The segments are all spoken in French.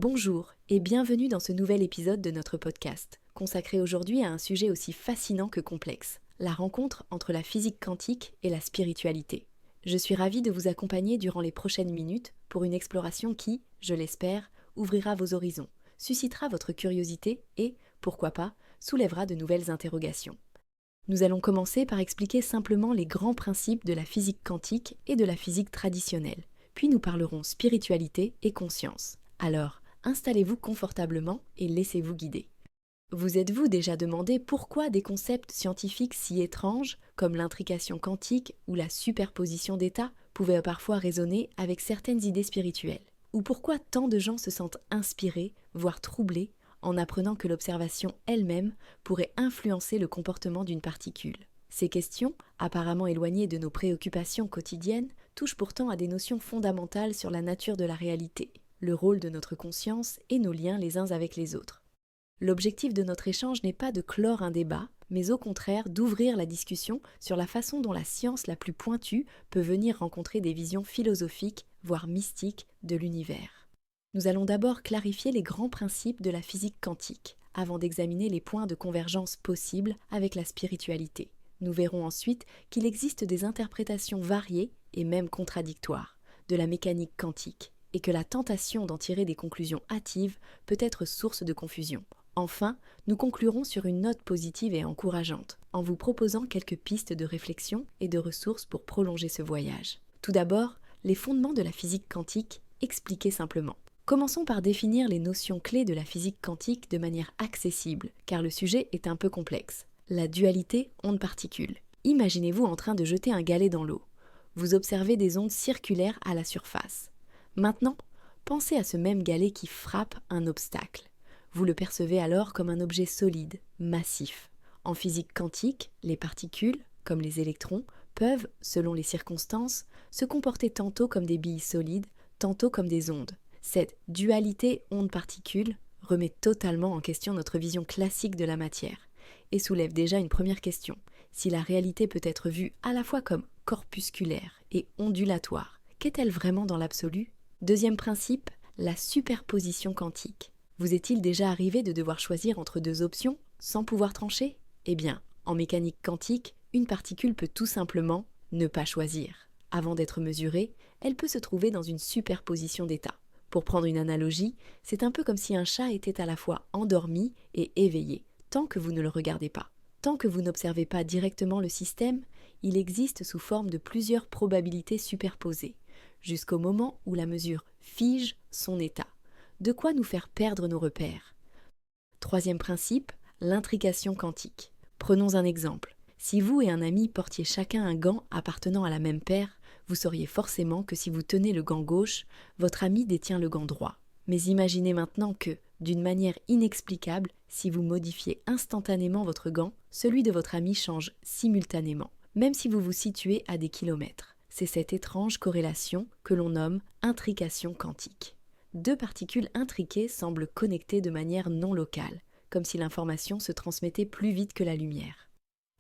Bonjour et bienvenue dans ce nouvel épisode de notre podcast, consacré aujourd'hui à un sujet aussi fascinant que complexe, la rencontre entre la physique quantique et la spiritualité. Je suis ravie de vous accompagner durant les prochaines minutes pour une exploration qui, je l'espère, ouvrira vos horizons, suscitera votre curiosité et, pourquoi pas, soulèvera de nouvelles interrogations. Nous allons commencer par expliquer simplement les grands principes de la physique quantique et de la physique traditionnelle, puis nous parlerons spiritualité et conscience. Alors, installez-vous confortablement et laissez-vous guider. Vous êtes-vous déjà demandé pourquoi des concepts scientifiques si étranges, comme l'intrication quantique ou la superposition d'états, pouvaient parfois résonner avec certaines idées spirituelles? Ou pourquoi tant de gens se sentent inspirés, voire troublés, en apprenant que l'observation elle-même pourrait influencer le comportement d'une particule? Ces questions, apparemment éloignées de nos préoccupations quotidiennes, touchent pourtant à des notions fondamentales sur la nature de la réalité, le rôle de notre conscience et nos liens les uns avec les autres. L'objectif de notre échange n'est pas de clore un débat, mais au contraire d'ouvrir la discussion sur la façon dont la science la plus pointue peut venir rencontrer des visions philosophiques, voire mystiques, de l'univers. Nous allons d'abord clarifier les grands principes de la physique quantique, avant d'examiner les points de convergence possibles avec la spiritualité. Nous verrons ensuite qu'il existe des interprétations variées et même contradictoires de la mécanique quantique, et que la tentation d'en tirer des conclusions hâtives peut être source de confusion. Enfin, nous conclurons sur une note positive et encourageante, en vous proposant quelques pistes de réflexion et de ressources pour prolonger ce voyage. Tout d'abord, les fondements de la physique quantique, expliqués simplement. Commençons par définir les notions clés de la physique quantique de manière accessible, car le sujet est un peu complexe. La dualité onde-particule. Imaginez-vous en train de jeter un galet dans l'eau. Vous observez des ondes circulaires à la surface. Maintenant, pensez à ce même galet qui frappe un obstacle. Vous le percevez alors comme un objet solide, massif. En physique quantique, les particules, comme les électrons, peuvent, selon les circonstances, se comporter tantôt comme des billes solides, tantôt comme des ondes. Cette dualité onde-particule remet totalement en question notre vision classique de la matière et soulève déjà une première question. Si la réalité peut être vue à la fois comme corpusculaire et ondulatoire, qu'est-elle vraiment dans l'absolu ? Deuxième principe, la superposition quantique. Vous est-il déjà arrivé de devoir choisir entre deux options sans pouvoir trancher ? Eh bien, en mécanique quantique, une particule peut tout simplement ne pas choisir. Avant d'être mesurée, elle peut se trouver dans une superposition d'états. Pour prendre une analogie, c'est un peu comme si un chat était à la fois endormi et éveillé, tant que vous ne le regardez pas. Tant que vous n'observez pas directement le système, il existe sous forme de plusieurs probabilités superposées, jusqu'au moment où la mesure fige son état. De quoi nous faire perdre nos repères. Troisième principe, l'intrication quantique. Prenons un exemple. Si vous et un ami portiez chacun un gant appartenant à la même paire, vous sauriez forcément que si vous tenez le gant gauche, votre ami détient le gant droit. Mais imaginez maintenant que, d'une manière inexplicable, si vous modifiez instantanément votre gant, celui de votre ami change simultanément, même si vous vous situez à des kilomètres. C'est cette étrange corrélation que l'on nomme intrication quantique. Deux particules intriquées semblent connectées de manière non locale, comme si l'information se transmettait plus vite que la lumière.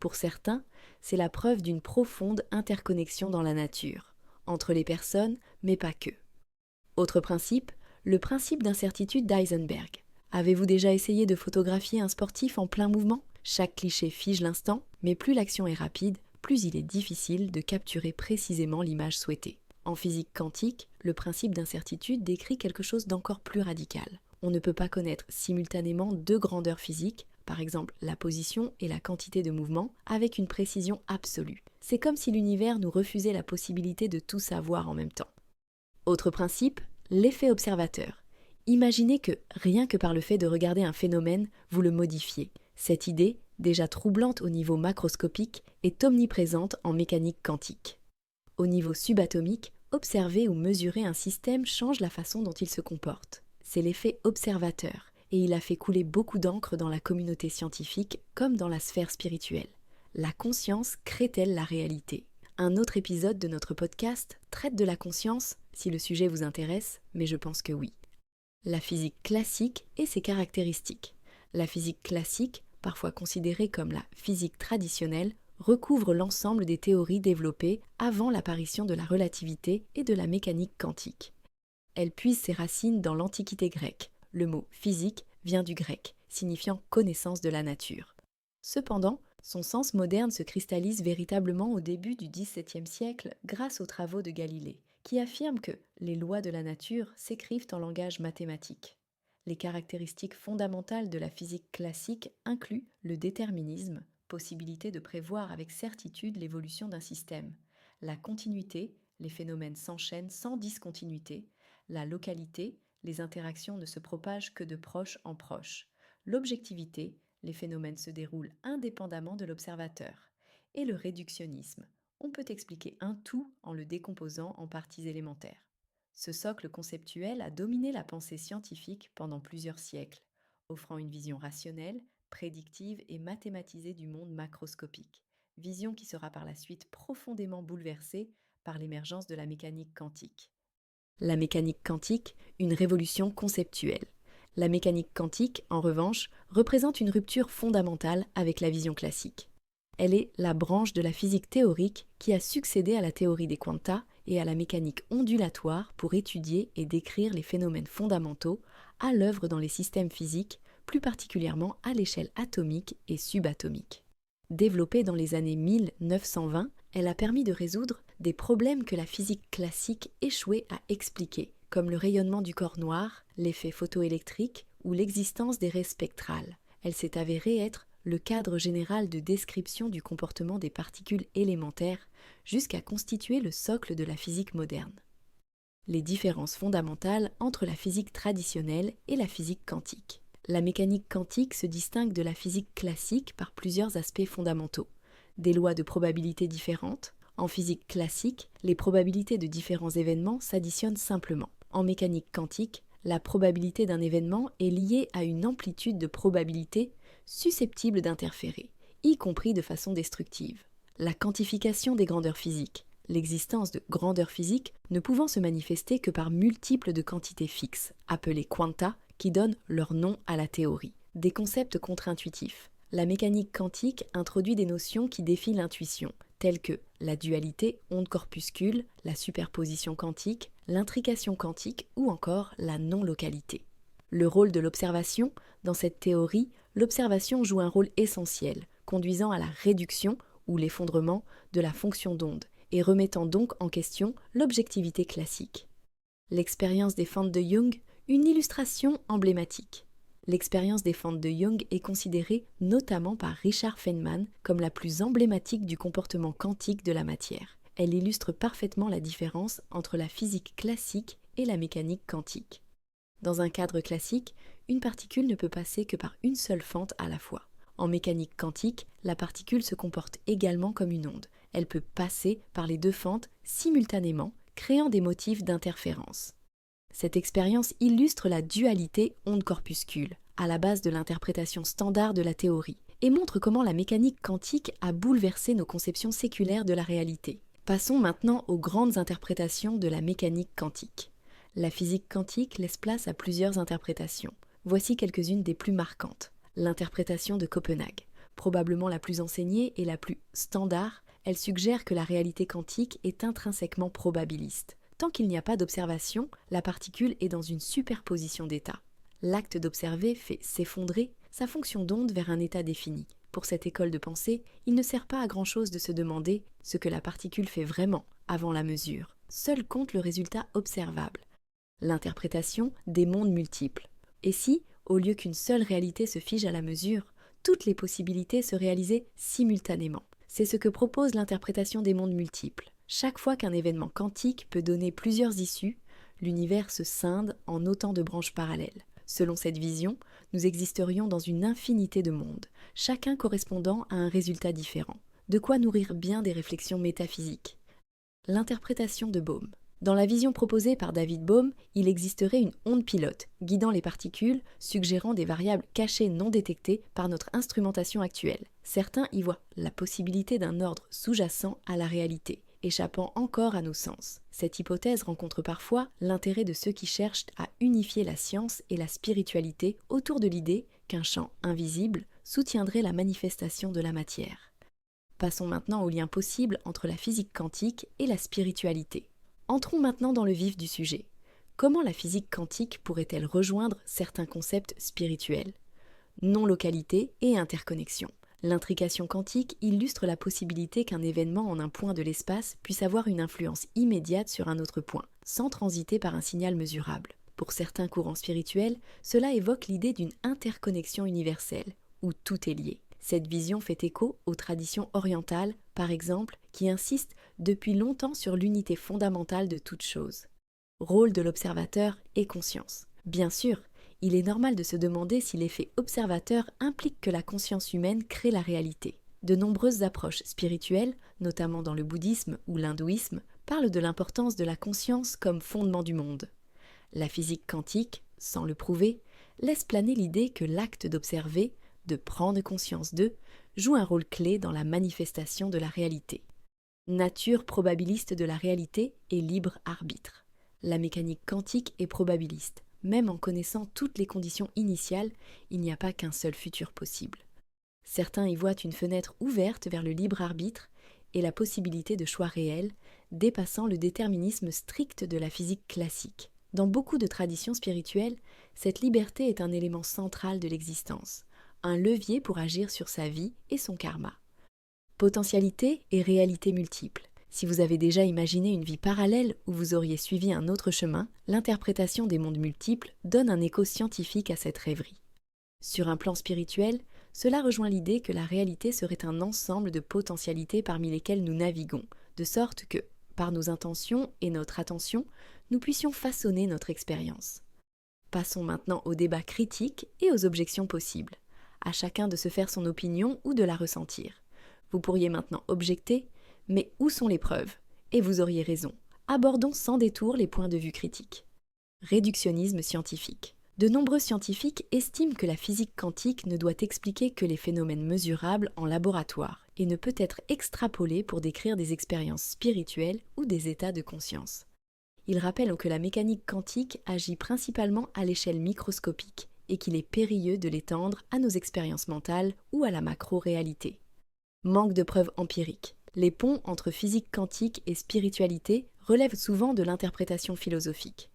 Pour certains, c'est la preuve d'une profonde interconnexion dans la nature, entre les personnes, mais pas que. Autre principe, le principe d'incertitude d'Heisenberg. Avez-vous déjà essayé de photographier un sportif en plein mouvement ? Chaque cliché fige l'instant, mais plus l'action est rapide, plus il est difficile de capturer précisément l'image souhaitée. En physique quantique, le principe d'incertitude décrit quelque chose d'encore plus radical. On ne peut pas connaître simultanément deux grandeurs physiques, par exemple la position et la quantité de mouvement, avec une précision absolue. C'est comme si l'univers nous refusait la possibilité de tout savoir en même temps. Autre principe, l'effet observateur. Imaginez que, rien que par le fait de regarder un phénomène, vous le modifiez. Cette idée, déjà troublante au niveau macroscopique, est omniprésente en mécanique quantique. Au niveau subatomique, observer ou mesurer un système change la façon dont il se comporte. C'est l'effet observateur, et il a fait couler beaucoup d'encre dans la communauté scientifique comme dans la sphère spirituelle. La conscience crée-t-elle la réalité ? Un autre épisode de notre podcast traite de la conscience, si le sujet vous intéresse, mais je pense que oui. La physique classique et ses caractéristiques. La physique classique, parfois considérée comme la physique traditionnelle, recouvre l'ensemble des théories développées avant l'apparition de la relativité et de la mécanique quantique. Elle puise ses racines dans l'Antiquité grecque. Le mot physique vient du grec, signifiant connaissance de la nature. Cependant, son sens moderne se cristallise véritablement au début du XVIIe siècle grâce aux travaux de Galilée, qui affirme que les lois de la nature s'écrivent en langage mathématique. Les caractéristiques fondamentales de la physique classique incluent le déterminisme, possibilité de prévoir avec certitude l'évolution d'un système, la continuité, les phénomènes s'enchaînent sans discontinuité, la localité, les interactions ne se propagent que de proche en proche, l'objectivité, les phénomènes se déroulent indépendamment de l'observateur, et le réductionnisme. On peut expliquer un tout en le décomposant en parties élémentaires. Ce socle conceptuel a dominé la pensée scientifique pendant plusieurs siècles, offrant une vision rationnelle, prédictive et mathématisée du monde macroscopique, vision qui sera par la suite profondément bouleversée par l'émergence de la mécanique quantique. La mécanique quantique, une révolution conceptuelle. La mécanique quantique, en revanche, représente une rupture fondamentale avec la vision classique. Elle est la branche de la physique théorique qui a succédé à la théorie des quanta et à la mécanique ondulatoire pour étudier et décrire les phénomènes fondamentaux à l'œuvre dans les systèmes physiques, plus particulièrement à l'échelle atomique et subatomique. Développée dans les années 1920, elle a permis de résoudre des problèmes que la physique classique échouait à expliquer, comme le rayonnement du corps noir, l'effet photoélectrique ou l'existence des raies spectrales. Elle s'est avérée être le cadre général de description du comportement des particules élémentaires, jusqu'à constituer le socle de la physique moderne. Les différences fondamentales entre la physique traditionnelle et la physique quantique. La mécanique quantique se distingue de la physique classique par plusieurs aspects fondamentaux. Des lois de probabilité différentes. En physique classique, les probabilités de différents événements s'additionnent simplement. En mécanique quantique, la probabilité d'un événement est liée à une amplitude de probabilité susceptible d'interférer, y compris de façon destructive. La quantification des grandeurs physiques. L'existence de grandeurs physiques ne pouvant se manifester que par multiples de quantités fixes, appelées quanta, qui donnent leur nom à la théorie. Des concepts contre-intuitifs. La mécanique quantique introduit des notions qui défient l'intuition, telles que la dualité onde-corpuscule, la superposition quantique, l'intrication quantique ou encore la non-localité. Le rôle de l'observation. Dans cette théorie, l'observation joue un rôle essentiel, conduisant à la réduction ou l'effondrement de la fonction d'onde et remettant donc en question l'objectivité classique. L'expérience des fentes de Young, une illustration emblématique. L'expérience des fentes de Young est considérée notamment par Richard Feynman comme la plus emblématique du comportement quantique de la matière. Elle illustre parfaitement la différence entre la physique classique et la mécanique quantique. Dans un cadre classique, une particule ne peut passer que par une seule fente à la fois. En mécanique quantique, la particule se comporte également comme une onde. Elle peut passer par les deux fentes simultanément, créant des motifs d'interférence. Cette expérience illustre la dualité onde-corpuscule, à la base de l'interprétation standard de la théorie, et montre comment la mécanique quantique a bouleversé nos conceptions séculaires de la réalité. Passons maintenant aux grandes interprétations de la mécanique quantique. La physique quantique laisse place à plusieurs interprétations. Voici quelques-unes des plus marquantes. L'interprétation de Copenhague. Probablement la plus enseignée et la plus standard, elle suggère que la réalité quantique est intrinsèquement probabiliste. Tant qu'il n'y a pas d'observation, la particule est dans une superposition d'états. L'acte d'observer fait s'effondrer sa fonction d'onde vers un état défini. Pour cette école de pensée, il ne sert pas à grand-chose de se demander ce que la particule fait vraiment avant la mesure. Seul compte le résultat observable. L'interprétation des mondes multiples. Et si, au lieu qu'une seule réalité se fige à la mesure, toutes les possibilités se réalisaient simultanément? C'est ce que propose l'interprétation des mondes multiples. Chaque fois qu'un événement quantique peut donner plusieurs issues, l'univers se scinde en autant de branches parallèles. Selon cette vision, nous existerions dans une infinité de mondes, chacun correspondant à un résultat différent. De quoi nourrir bien des réflexions métaphysiques. L'interprétation de Bohm. Dans la vision proposée par David Bohm, il existerait une onde pilote, guidant les particules, suggérant des variables cachées non détectées par notre instrumentation actuelle. Certains y voient la possibilité d'un ordre sous-jacent à la réalité, échappant encore à nos sens. Cette hypothèse rencontre parfois l'intérêt de ceux qui cherchent à unifier la science et la spiritualité autour de l'idée qu'un champ invisible soutiendrait la manifestation de la matière. Passons maintenant au lien possible entre la physique quantique et la spiritualité. Entrons maintenant dans le vif du sujet. Comment la physique quantique pourrait-elle rejoindre certains concepts spirituels ? Non-localité et interconnexion. L'intrication quantique illustre la possibilité qu'un événement en un point de l'espace puisse avoir une influence immédiate sur un autre point, sans transiter par un signal mesurable. Pour certains courants spirituels, cela évoque l'idée d'une interconnexion universelle, où tout est lié. Cette vision fait écho aux traditions orientales, par exemple, qui insistent depuis longtemps sur l'unité fondamentale de toute chose. Rôle de l'observateur et conscience. Bien sûr, il est normal de se demander si l'effet observateur implique que la conscience humaine crée la réalité. De nombreuses approches spirituelles, notamment dans le bouddhisme ou l'hindouisme, parlent de l'importance de la conscience comme fondement du monde. La physique quantique, sans le prouver, laisse planer l'idée que l'acte d'observer, de prendre conscience d'eux, joue un rôle clé dans la manifestation de la réalité. Nature probabiliste de la réalité et libre arbitre. La mécanique quantique est probabiliste. Même en connaissant toutes les conditions initiales, il n'y a pas qu'un seul futur possible. Certains y voient une fenêtre ouverte vers le libre arbitre et la possibilité de choix réels, dépassant le déterminisme strict de la physique classique. Dans beaucoup de traditions spirituelles, cette liberté est un élément central de l'existence, un levier pour agir sur sa vie et son karma. Potentialité et réalité multiples. Si vous avez déjà imaginé une vie parallèle où vous auriez suivi un autre chemin, l'interprétation des mondes multiples donne un écho scientifique à cette rêverie. Sur un plan spirituel, cela rejoint l'idée que la réalité serait un ensemble de potentialités parmi lesquelles nous naviguons, de sorte que, par nos intentions et notre attention, nous puissions façonner notre expérience. Passons maintenant au débat critique et aux objections possibles. À chacun de se faire son opinion ou de la ressentir. Vous pourriez maintenant objecter: mais où sont les preuves ? Et vous auriez raison. Abordons sans détour les points de vue critiques. Réductionnisme scientifique. De nombreux scientifiques estiment que la physique quantique ne doit expliquer que les phénomènes mesurables en laboratoire et ne peut être extrapolée pour décrire des expériences spirituelles ou des états de conscience. Ils rappellent que la mécanique quantique agit principalement à l'échelle microscopique et qu'il est périlleux de l'étendre à nos expériences mentales ou à la macro-réalité. Manque de preuves empiriques. Les ponts entre physique quantique et spiritualité relèvent souvent de l'interprétation philosophique.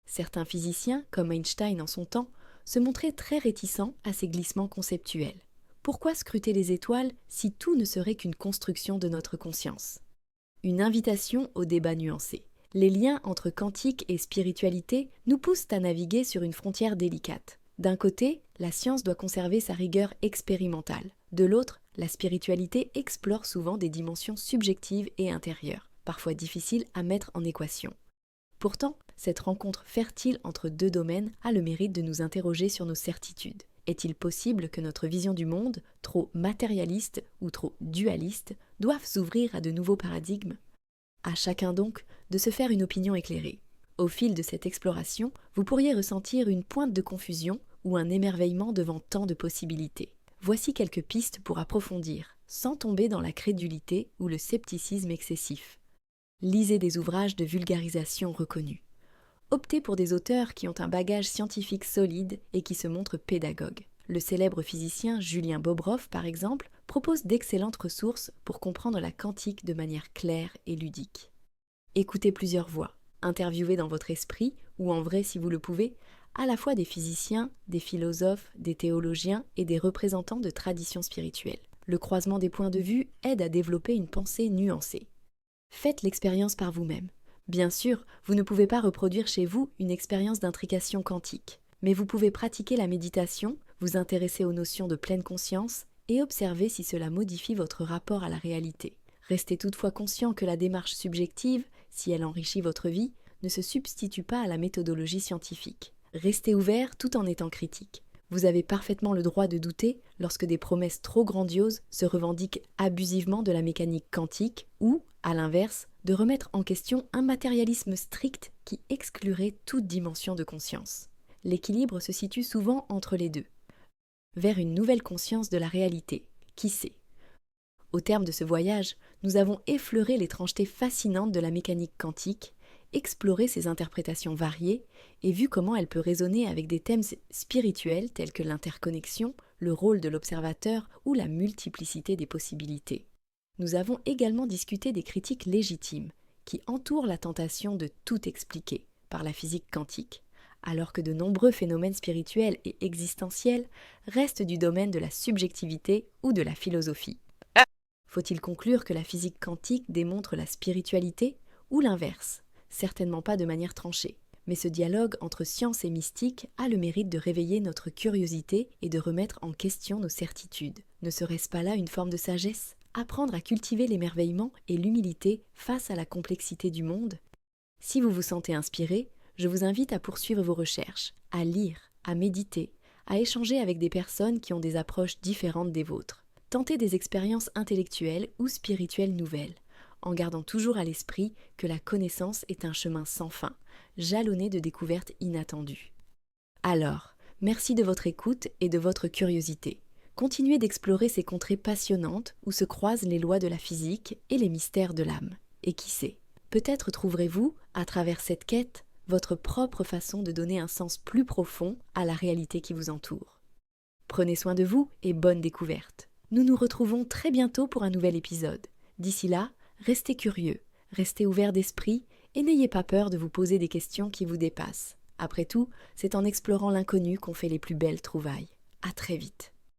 Certains physiciens, comme Einstein en son temps, se montraient très réticents à ces glissements conceptuels. Pourquoi scruter les étoiles si tout ne serait qu'une construction de notre conscience ? Une invitation au débat nuancé. Les liens entre quantique et spiritualité nous poussent à naviguer sur une frontière délicate. D'un côté, la science doit conserver sa rigueur expérimentale. De l'autre, la spiritualité explore souvent des dimensions subjectives et intérieures, parfois difficiles à mettre en équation. Pourtant, cette rencontre fertile entre deux domaines a le mérite de nous interroger sur nos certitudes. Est-il possible que notre vision du monde, trop matérialiste ou trop dualiste, doive s'ouvrir à de nouveaux paradigmes ? À chacun donc de se faire une opinion éclairée. Au fil de cette exploration, vous pourriez ressentir une pointe de confusion ou un émerveillement devant tant de possibilités. Voici quelques pistes pour approfondir, sans tomber dans la crédulité ou le scepticisme excessif. Lisez des ouvrages de vulgarisation reconnus. Optez pour des auteurs qui ont un bagage scientifique solide et qui se montrent pédagogues. Le célèbre physicien Julien Bobroff, par exemple, propose d'excellentes ressources pour comprendre la quantique de manière claire et ludique. Écoutez plusieurs voix. Interviewez dans votre esprit, ou en vrai si vous le pouvez, à la fois des physiciens, des philosophes, des théologiens et des représentants de traditions spirituelles. Le croisement des points de vue aide à développer une pensée nuancée. Faites l'expérience par vous-même. Bien sûr, vous ne pouvez pas reproduire chez vous une expérience d'intrication quantique, mais vous pouvez pratiquer la méditation, vous intéresser aux notions de pleine conscience et observer si cela modifie votre rapport à la réalité. Restez toutefois conscient que la démarche subjective, si elle enrichit votre vie, ne se substitue pas à la méthodologie scientifique. Restez ouvert tout en étant critique. Vous avez parfaitement le droit de douter lorsque des promesses trop grandioses se revendiquent abusivement de la mécanique quantique ou, à l'inverse, de remettre en question un matérialisme strict qui exclurait toute dimension de conscience. L'équilibre se situe souvent entre les deux. Vers une nouvelle conscience de la réalité, qui sait ? Au terme de ce voyage, nous avons effleuré l'étrangeté fascinante de la mécanique quantique, exploré ses interprétations variées et vu comment elle peut résonner avec des thèmes spirituels tels que l'interconnexion, le rôle de l'observateur ou la multiplicité des possibilités. Nous avons également discuté des critiques légitimes qui entourent la tentation de tout expliquer, par la physique quantique, alors que de nombreux phénomènes spirituels et existentiels restent du domaine de la subjectivité ou de la philosophie. Faut-il conclure que la physique quantique démontre la spiritualité ou l'inverse? Certainement pas de manière tranchée. Mais ce dialogue entre science et mystique a le mérite de réveiller notre curiosité et de remettre en question nos certitudes. Ne serait-ce pas là une forme de sagesse? Apprendre à cultiver l'émerveillement et l'humilité face à la complexité du monde? Si vous vous sentez inspiré, je vous invite à poursuivre vos recherches, à lire, à méditer, à échanger avec des personnes qui ont des approches différentes des vôtres. Tentez des expériences intellectuelles ou spirituelles nouvelles, en gardant toujours à l'esprit que la connaissance est un chemin sans fin, jalonné de découvertes inattendues. Alors, merci de votre écoute et de votre curiosité. Continuez d'explorer ces contrées passionnantes où se croisent les lois de la physique et les mystères de l'âme. Et qui sait, peut-être trouverez-vous, à travers cette quête, votre propre façon de donner un sens plus profond à la réalité qui vous entoure. Prenez soin de vous et bonne découverte. Nous nous retrouvons très bientôt pour un nouvel épisode. D'ici là, restez curieux, restez ouverts d'esprit et n'ayez pas peur de vous poser des questions qui vous dépassent. Après tout, c'est en explorant l'inconnu qu'on fait les plus belles trouvailles. À très vite.